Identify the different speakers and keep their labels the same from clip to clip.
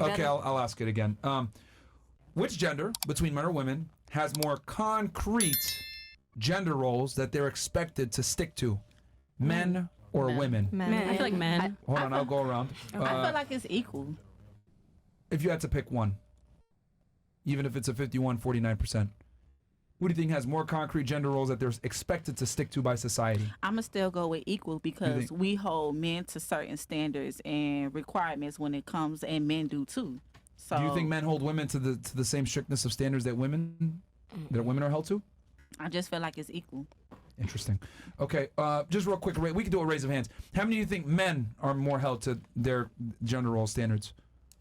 Speaker 1: Okay, I'll ask it again. Which gender, between men or women, has more concrete gender roles that they're expected to stick to? Men or women?
Speaker 2: Men. I feel like men.
Speaker 1: Hold on, I'll go around.
Speaker 3: I feel like it's equal.
Speaker 1: If you had to pick one, even if it's a 51-49%, who do you think has more concrete gender roles that they're expected to stick to by society?
Speaker 3: I'm going to still go with equal because we hold men to certain standards and requirements when it comes, and men do too. So
Speaker 1: Do you think men hold women to the same strictness of standards that women are held to?
Speaker 3: I just feel like it's equal.
Speaker 1: Interesting. Okay, just real quick, we can do a raise of hands. How many do you think men are more held to their gender role standards?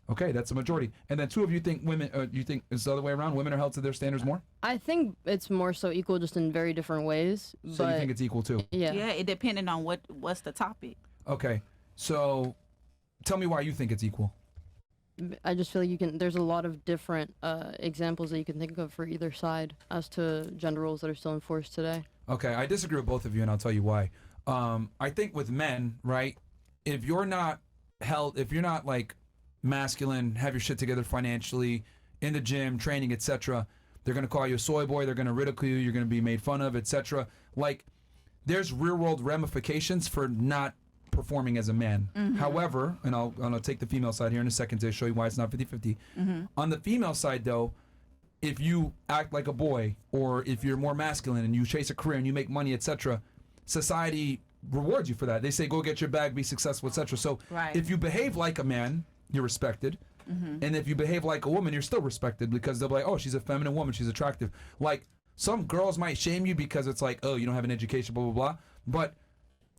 Speaker 1: Okay, that's a majority. And then two of you think women, you think it's the other way around? Women are held to their standards more?
Speaker 4: I think it's more so equal, just in very different ways.
Speaker 1: So
Speaker 4: but
Speaker 1: you think it's equal too?
Speaker 4: Yeah.
Speaker 3: Yeah, it depending on what's the topic.
Speaker 1: Okay, so tell me why you think it's equal.
Speaker 4: I just feel like there's a lot of different examples that you can think of for either side as to gender roles that are still enforced today.
Speaker 1: Okay, I disagree with both of you, and I'll tell you why. I think with men, right, if you're not like masculine, have your shit together financially, in the gym, training, etc., they're going to call you a soy boy, they're going to ridicule you, you're going to be made fun of, etc. Like, there's real-world ramifications for not performing as a man. However, and I'll take the female side here in a second to show you why it's not 50-50. On the female side, though, if you act like a boy, or if you're more masculine and you chase a career and you make money, etc., society rewards you for that. They say, go get your bag, be successful, etc. So if you behave like a man, you're respected. And if you behave like a woman, you're still respected, because they'll be like, oh, she's a feminine woman, she's attractive. Like, some girls might shame you because it's like, oh, you don't have an education, blah, blah, blah. But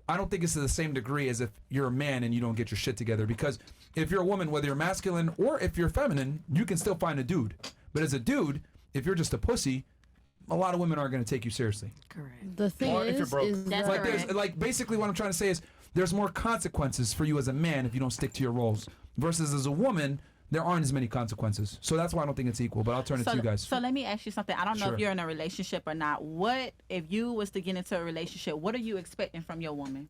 Speaker 1: I don't think it's to the same degree as if you're a man and you don't get your shit together. Because if you're a woman, whether you're masculine or if you're feminine, you can still find a dude. But as a dude, if you're just a pussy, a lot of women aren't going to take you seriously.
Speaker 2: Correct.
Speaker 4: The thing is
Speaker 2: That's
Speaker 1: Like,
Speaker 2: correct.
Speaker 1: like, basically what I'm trying to say is there's more consequences for you as a man if you don't stick to your roles. Versus as a woman, there aren't as many consequences. So that's why I don't think it's equal, but I'll turn it to you guys.
Speaker 3: So let me ask you something. I don't know
Speaker 1: Sure.
Speaker 3: if you're in a relationship or not. What, if you was to get into a relationship, what are you expecting from your woman?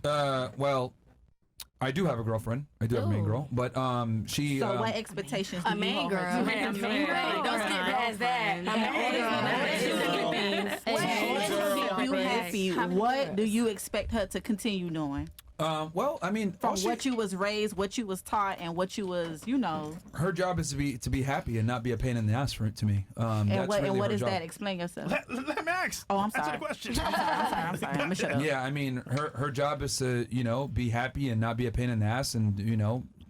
Speaker 1: Well, I do have a girlfriend. I do have a main girl, but she.
Speaker 3: So what expectations do
Speaker 2: A
Speaker 3: you
Speaker 2: main
Speaker 3: hold her
Speaker 2: girl.
Speaker 3: to?
Speaker 2: A main girl. Don't skip past that.
Speaker 3: You happy? What do you expect her to continue doing?
Speaker 1: Well, I mean,
Speaker 3: From what you was raised, what you was taught, and what you was,
Speaker 1: her job is to be happy and not be a pain in the ass for it to me.
Speaker 3: And
Speaker 1: That's
Speaker 3: what,
Speaker 1: really
Speaker 3: and what
Speaker 1: her
Speaker 3: is
Speaker 1: job.
Speaker 3: that? Explain yourself.
Speaker 5: Let me ask.
Speaker 3: Oh, I'm sorry.
Speaker 5: Answer the question.
Speaker 3: I'm sorry. I'm gonna shut up.
Speaker 1: Yeah, I mean, her job is to be happy and not be a pain in the ass, and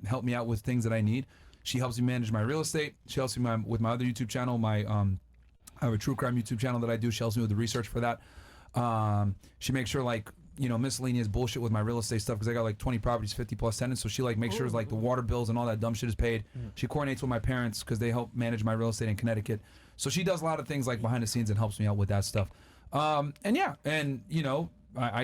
Speaker 1: help me out with things that I need. She helps me manage my real estate. She helps me with my other YouTube channel. I have a true crime YouTube channel that I do. She helps me with the research for that. She makes sure miscellaneous bullshit with my real estate stuff, because I got like 20 properties, 50 plus tenants. So she makes sure the water bills and all that dumb shit is paid. She coordinates with my parents because they help manage my real estate in Connecticut. So she does a lot of things behind the scenes and helps me out with that stuff. I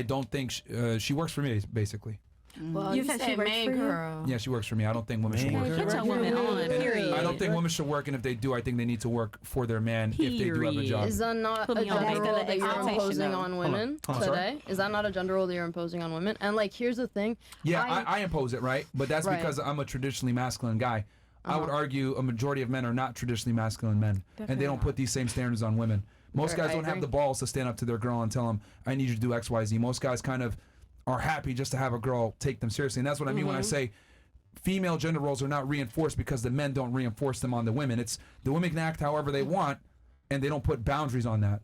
Speaker 1: don't think she works for me basically.
Speaker 2: Well, you said main girl.
Speaker 1: Yeah, she works for me. I don't think women should work.
Speaker 2: Put your woman on. Period.
Speaker 1: I don't think women should work, and if they do, I think they need to work for their man if they do have a job.
Speaker 4: Is that not
Speaker 2: Put
Speaker 4: a
Speaker 2: me on
Speaker 4: gender
Speaker 2: that.
Speaker 4: role that you're
Speaker 3: Expectation,
Speaker 4: imposing
Speaker 3: though.
Speaker 4: on women today? Is that not a gender role that you're imposing on women? And here's the thing.
Speaker 1: Yeah, I impose it, right? But that's because I'm a traditionally masculine guy. I would argue a majority of men are not traditionally masculine men, and they don't put these same standards on women. Most guys don't have the balls to stand up to their girl and tell them, I need you to do X, Y, Z. Most guys kind of are happy just to have a girl take them seriously. And that's what I mean when I say female gender roles are not reinforced because the men don't reinforce them on the women. It's the women can act however they want, and they don't put boundaries on that.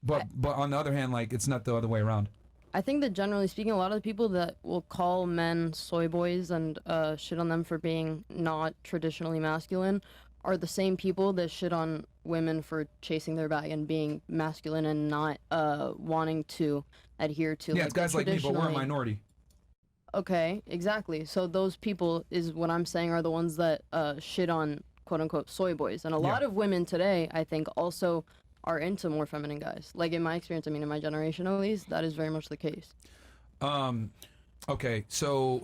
Speaker 1: But on the other hand, it's not the other way around.
Speaker 4: I think that generally speaking, a lot of the people that will call men soy boys and shit on them for being not traditionally masculine are the same people that shit on women for chasing their bag and being masculine and not wanting to adhere to.
Speaker 1: Yeah, it's guys like me, but we're a
Speaker 4: traditionally-
Speaker 1: minority.
Speaker 4: Okay, exactly. So those people is what I'm saying are the ones that shit on quote unquote soy boys. And a lot of women today, I think, also are into more feminine guys. In my experience, in my generation at least, that is very much the case.
Speaker 1: Okay, so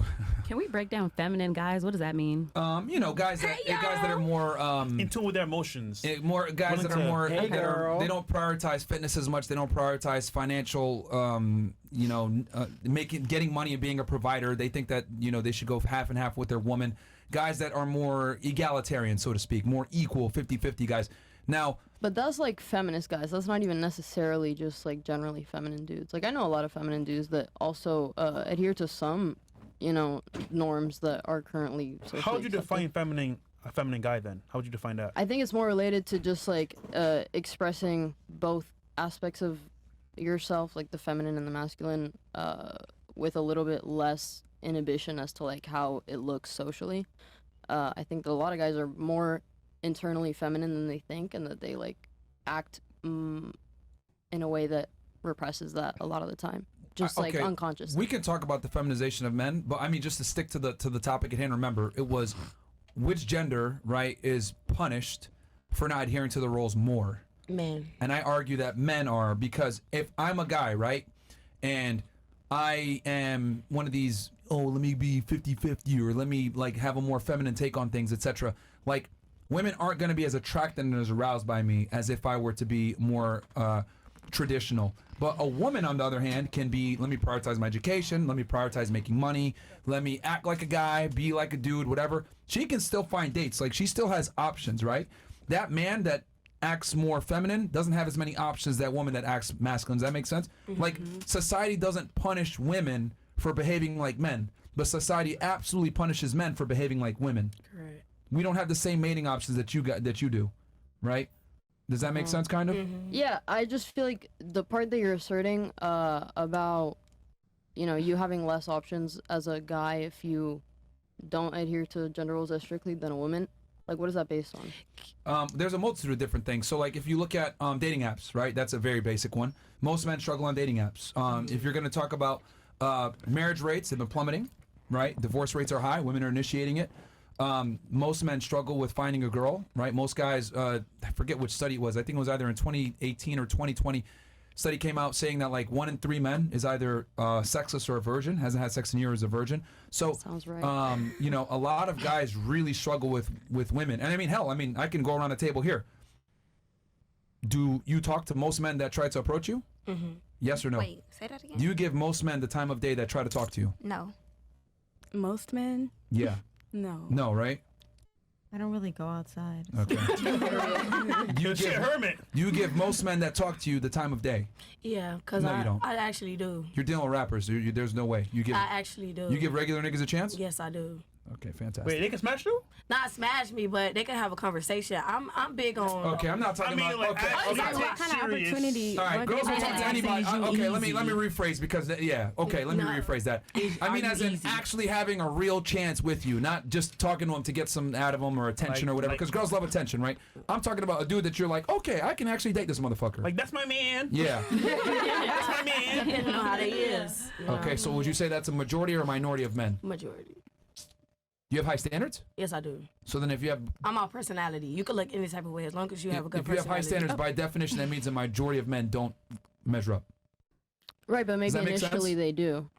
Speaker 2: Can we break down feminine guys? What does that mean?
Speaker 1: guys that are more
Speaker 5: In tune with their emotions.
Speaker 1: more guys
Speaker 5: Willing
Speaker 1: that are
Speaker 5: to-
Speaker 1: more
Speaker 5: Hey,
Speaker 1: that are,
Speaker 5: girl.
Speaker 1: they don't prioritize fitness as much. They don't prioritize financial getting money and being a provider. They think that they should go half and half with their woman. guys that are more egalitarian, so to speak, more equal, 50-50 guys. Now,
Speaker 4: But that's like feminist guys. That's not even necessarily just like generally feminine dudes. Like I know a lot of feminine dudes that also adhere to some, norms that are currently socially
Speaker 5: How would you
Speaker 4: accepted.
Speaker 5: define a feminine guy then? How would you define that?
Speaker 4: I think it's more related to just like expressing both aspects of yourself, like the feminine and the masculine, with a little bit less inhibition as to like how it looks socially. I think that a lot of guys are more internally feminine than they think, and that they like act in a way that represses that a lot of the time, just like
Speaker 1: okay,
Speaker 4: unconsciously.
Speaker 1: we can talk about the feminization of men, but I mean, just to stick to the topic at hand, remember, it was which gender, right, is punished for not adhering to the roles more.
Speaker 6: Men.
Speaker 1: And I argue that men are, because if I'm a guy, right, and I am one of these, let me be 50-50, or let me like have a more feminine take on things, etc. Like, women aren't going to be as attracted and as aroused by me as if I were to be more traditional. But a woman, on the other hand, can be, let me prioritize my education, let me prioritize making money, let me act like a guy, be like a dude, whatever. She can still find dates. Like, she still has options, right? That man that acts more feminine doesn't have as many options as that woman that acts masculine. Does that make sense? Like, society doesn't punish women for behaving like men, but society absolutely punishes men for behaving like women.
Speaker 6: Correct.
Speaker 1: We don't have the same mating options that you do, right? Does that make sense, kind of?
Speaker 4: Yeah, I just feel like the part that you're asserting about, you having less options as a guy if you don't adhere to gender roles as strictly than a woman, like what is that based on?
Speaker 1: There's a multitude of different things. So, like, if you look at dating apps, right? That's a very basic one. Most men struggle on dating apps. If you're going to talk about marriage rates, have been plummeting, right? Divorce rates are high. Women are initiating it. Most men struggle with finding a girl, right? Most guys, I forget which study it was. I think it was either in 2018 or 2020. Study came out saying that like 1 in 3 men is either sexless or a virgin, hasn't had sex in years, is a virgin. So,
Speaker 4: Sounds right.
Speaker 1: a lot of guys really struggle with women. And I mean, hell, I can go around the table here. Do you talk to most men that try to approach you?
Speaker 6: Mm-hmm.
Speaker 1: Yes or no?
Speaker 7: Wait, say that again.
Speaker 1: Do you give most men the time of day that try to talk to you?
Speaker 7: No.
Speaker 2: Most men?
Speaker 1: Yeah.
Speaker 2: No.
Speaker 1: No, right?
Speaker 8: I don't really go outside.
Speaker 1: Okay.
Speaker 5: You shit, hermit.
Speaker 1: You give most men that talk to you the time of day.
Speaker 6: Yeah, because
Speaker 1: No, you don't.
Speaker 6: I actually do.
Speaker 1: You're dealing with rappers. There's no way. You give
Speaker 6: I actually do.
Speaker 1: you give regular niggas a chance?
Speaker 6: Yes, I do.
Speaker 1: Okay, fantastic.
Speaker 5: Wait, they can smash you?
Speaker 6: Not smash me, but they can have a conversation. I'm big on.
Speaker 1: Okay, I'm not talking about. Okay,
Speaker 5: actually
Speaker 1: okay.
Speaker 5: take
Speaker 2: What kind of
Speaker 5: serious.
Speaker 2: opportunity?
Speaker 1: All right,
Speaker 2: what
Speaker 1: girls will
Speaker 2: gives
Speaker 1: talk to
Speaker 2: you
Speaker 1: anybody.
Speaker 2: access?
Speaker 1: Okay, let me rephrase because let me
Speaker 6: No.
Speaker 1: rephrase that. I mean, as in actually having a real chance with you, not just talking to him to get some out of him or attention or whatever. Because girls love attention, right? I'm talking about a dude that you're like, okay, I can actually date this motherfucker.
Speaker 5: Like, that's my man.
Speaker 1: Yeah.
Speaker 5: That's my man.
Speaker 6: Depending on how they is.
Speaker 1: Okay, so would you say that's a majority or a minority of men?
Speaker 6: Majority.
Speaker 1: You have high standards?
Speaker 6: Yes, I do.
Speaker 1: So then if you have
Speaker 6: I'm all personality. You can look any type of way as long as you have a good
Speaker 1: if you have high
Speaker 6: personality.
Speaker 1: standards, by definition, that means a majority of men don't measure up.
Speaker 4: Right, but maybe
Speaker 1: that make sense?
Speaker 4: initially they do.